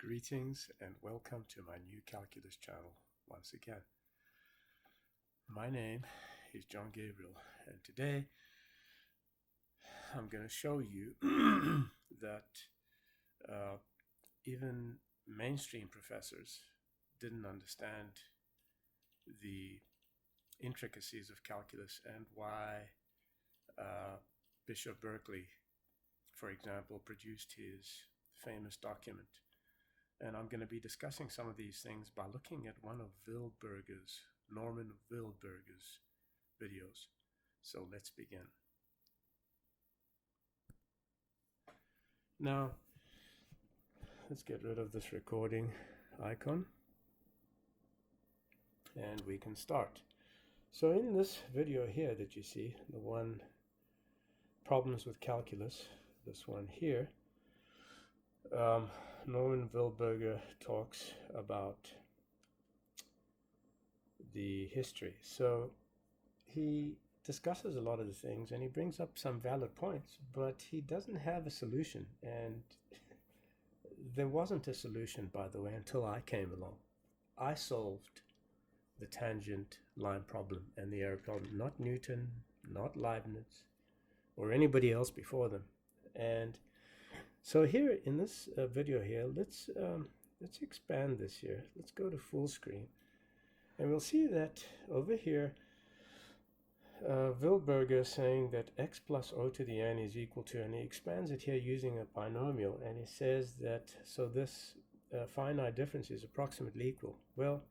Greetings and welcome to my new calculus channel once again. My name is John Gabriel, and today I'm going to show you that even mainstream professors didn't understand the intricacies of calculus and why Bishop Berkeley, for example, produced his famous document. And I'm going to be discussing some of these things by looking at one of Norman Wilberger's videos. So let's begin. Now, let's get rid of this recording icon. And we can start. So in this video here that you see, the one problems with calculus, this one here, Norman Wilberger talks about the history. So he discusses a lot of the things and he brings up some valid points, but he doesn't have a solution. And there wasn't a solution, by the way, until I came along. I solved the tangent line problem and the area problem, not Newton, not Leibniz, or anybody else before them. And so here in this video here, let's expand this here. Let's go to full screen, and we'll see that over here, Wilberger is saying that x plus o to the n is equal to, and he expands it here using a binomial, and he says that so this finite difference is approximately equal. Well,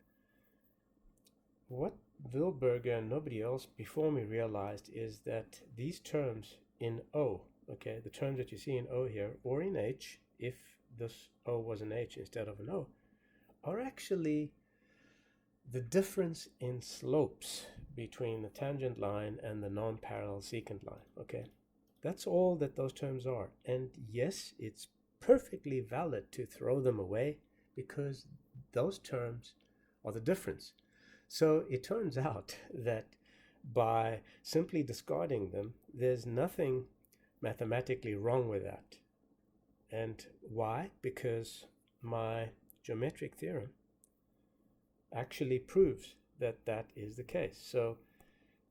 what Wilberger and nobody else before me realized is that these terms in O, okay, the terms that you see in O here, or in H, if this O was an H instead of an O, are actually the difference in slopes between the tangent line and the non-parallel secant line, okay? That's all that those terms are. And yes, it's perfectly valid to throw them away because those terms are the difference. So it turns out that by simply discarding them, there's nothing mathematically wrong with that. And why? Because my geometric theorem actually proves that that is the case. So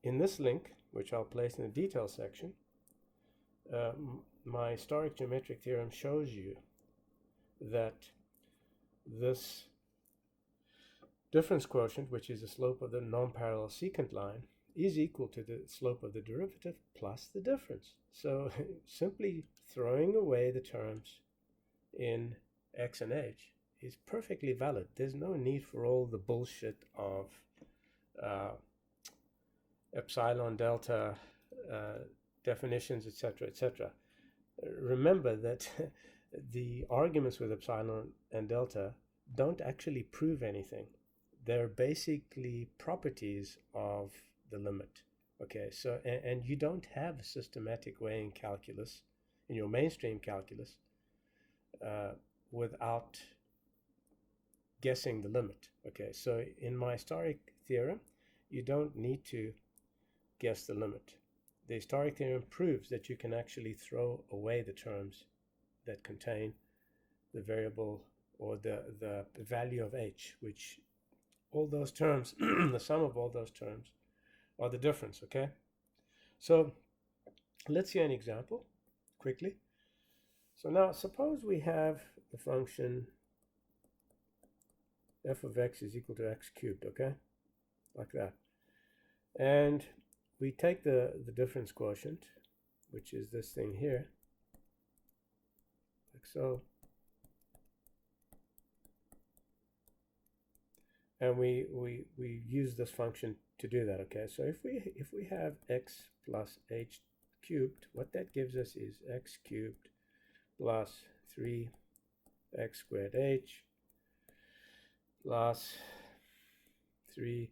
in this link, which I'll place in the details section, my historic geometric theorem shows you that this difference quotient, which is the slope of the non-parallel secant line, is equal to the slope of the derivative plus the difference. So simply throwing away the terms in x and h is perfectly valid. There's no need for all the bullshit of epsilon, delta, definitions, etc., etc. Remember that the arguments with epsilon and delta don't actually prove anything. They're basically properties of the limit. Okay, so and you don't have a systematic way in calculus, in your mainstream calculus, without guessing the limit. Okay, so in my historic theorem, you don't need to guess the limit. The historic theorem proves that you can actually throw away the terms that contain the variable or the value of h, which all those terms, the sum of all those terms, are the difference, okay? So let's see an example quickly. So now suppose we have the function f of x is equal to x cubed, okay? Like that. And we take the difference quotient, which is this thing here, like so. And we use this function to do that, okay? So if we have x plus h cubed, what that gives us is x cubed plus 3x squared h plus 3xh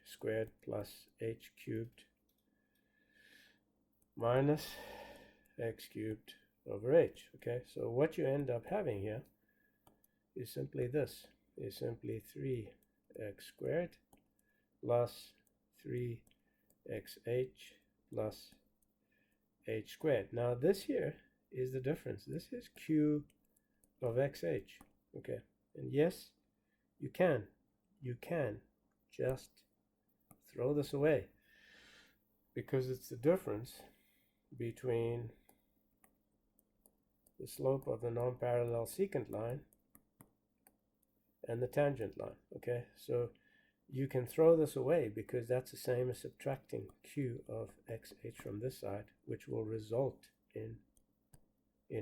squared plus h cubed minus x cubed over h, okay? So what you end up having here is simply this, is simply 3x squared plus 3xh plus h squared. Now this here is the difference. This is q of xh. Okay, and yes, you can just throw this away, because it's the difference between the slope of the non-parallel secant line and the tangent line. Okay, so you can throw this away because that's the same as subtracting q of xh from this side, which will result in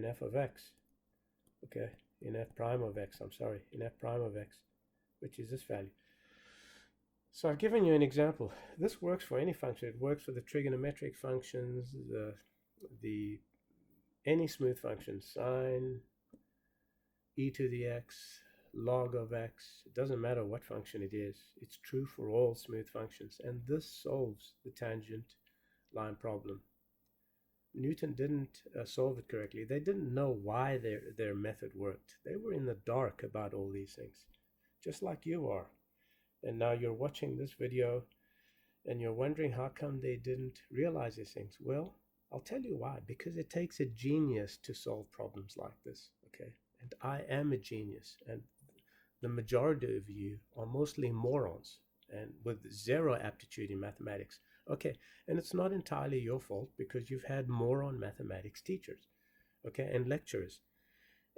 f of x. Okay, in f prime of x, I'm sorry, in f prime of x, which is this value. So I've given you an example. This works for any function. It works for the trigonometric functions, the any smooth function, sine e to the x, log of x. It doesn't matter what function it is. It's true for all smooth functions. And this solves the tangent line problem. Newton didn't solve it correctly. They didn't know why their method worked. They were in the dark about all these things, just like you are. And now you're watching this video and you're wondering how come they didn't realize these things. Well, I'll tell you why. Because it takes a genius to solve problems like this, okay? And I am a genius, and the majority of you are mostly morons and with zero aptitude in mathematics. Okay, and it's not entirely your fault, because you've had moron mathematics teachers, okay, and lecturers.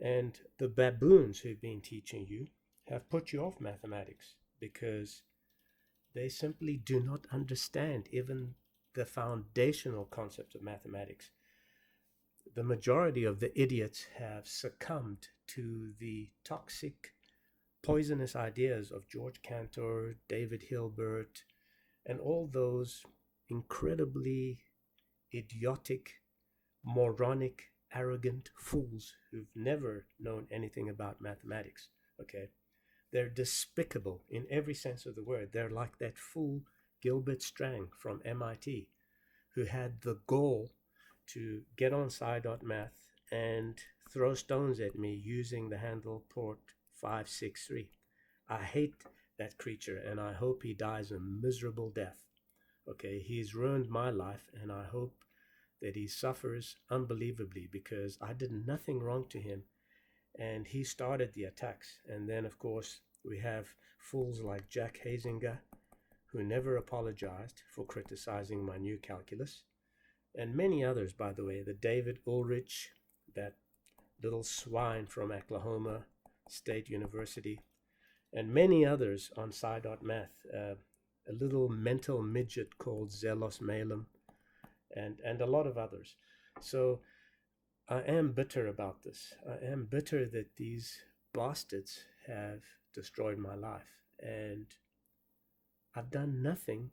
And the baboons who've been teaching you have put you off mathematics because they simply do not understand even the foundational concepts of mathematics. The majority of the idiots have succumbed to the toxic, poisonous ideas of George Cantor, David Hilbert, and all those incredibly idiotic, moronic, arrogant fools who've never known anything about mathematics. Okay, they're despicable in every sense of the word. They're like that fool Gilbert Strang from MIT, who had the gall to get on Sci.Math and throw stones at me using the handle port 563. I hate that creature, and I hope he dies a miserable death. Okay, he's ruined my life, and I hope that he suffers unbelievably, because I did nothing wrong to him, and he started the attacks. And then, of course, we have fools like Jack Hazinger, who never apologized for criticizing my new calculus, and many others, by the way. The David Ulrich, that little swine from Oklahoma State University, and many others on Sci.Math, a little mental midget called Zelos Malem, and a lot of others. So I am bitter about this. I am bitter that these bastards have destroyed my life, and I've done nothing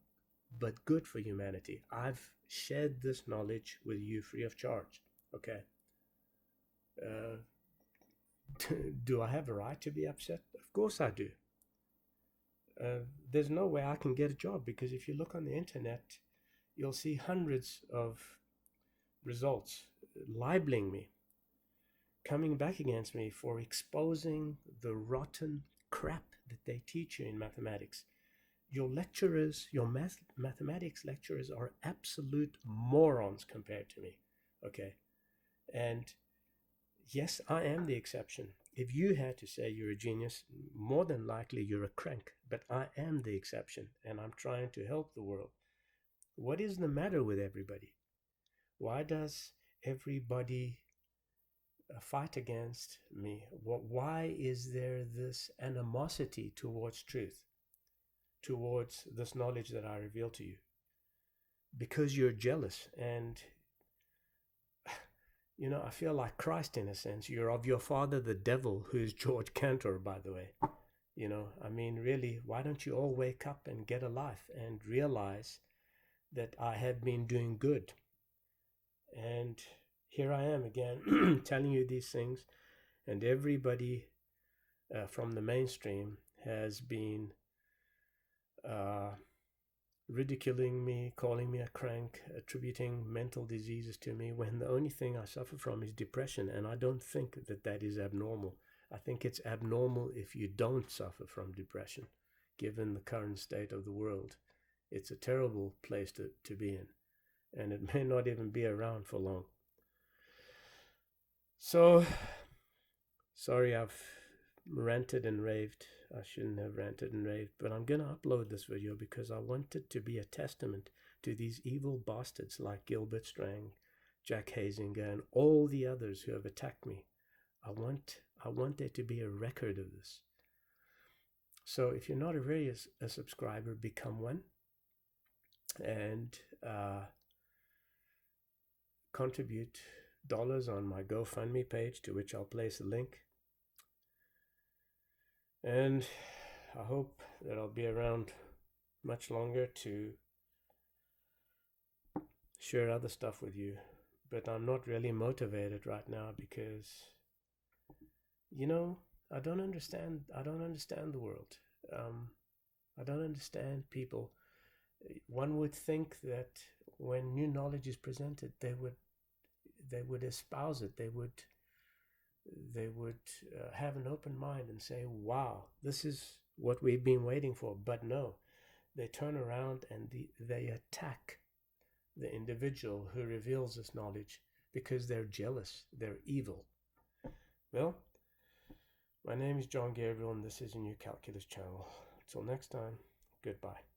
but good for humanity. I've shared this knowledge with you free of charge. Okay. Uh, do I have a right to be upset? Of course I do. There's no way I can get a job, because if you look on the internet, you'll see hundreds of results libeling me, coming back against me for exposing the rotten crap that they teach you in mathematics. Your lecturers, your mathematics lecturers, are absolute morons compared to me. Okay. And yes, I am the exception. If you had to say you're a genius, more than likely you're a crank. But I am the exception, and I'm trying to help the world. What is the matter with everybody? Why does everybody fight against me? Why is there this animosity towards truth, towards this knowledge that I reveal to you? Because you're jealous. And you know, I feel like Christ in a sense. You're of your father the devil, who is George Cantor, by the way. You know, I mean, really, why don't you all wake up and get a life and realize that I have been doing good? And here I am again telling you these things, and everybody from the mainstream has been ridiculing me, calling me a crank, attributing mental diseases to me, when the only thing I suffer from is depression. And I don't think that that is abnormal. I think it's abnormal if you don't suffer from depression, given the current state of the world. It's a terrible place to be in, and it may not even be around for long. So Sorry, I've ranted and raved. I shouldn't have ranted and raved, but I'm going to upload this video because I want it to be a testament to these evil bastards like Gilbert Strang, Jack Hazinger, and all the others who have attacked me. I want there to be a record of this. So if you're not already a subscriber, become one, and contribute dollars on my Gofundme page, to which I'll place a link. And I hope that I'll be around much longer to share other stuff with you. But I'm not really motivated right now because, you know, I don't understand the world. I don't understand people. One would think that when new knowledge is presented, they would espouse it. They would have an open mind and say, wow, this is what we've been waiting for. But no, they turn around and they attack the individual who reveals this knowledge because they're jealous, they're evil. Well, my name is John Gabriel, and this is a new calculus channel. Until next time, goodbye.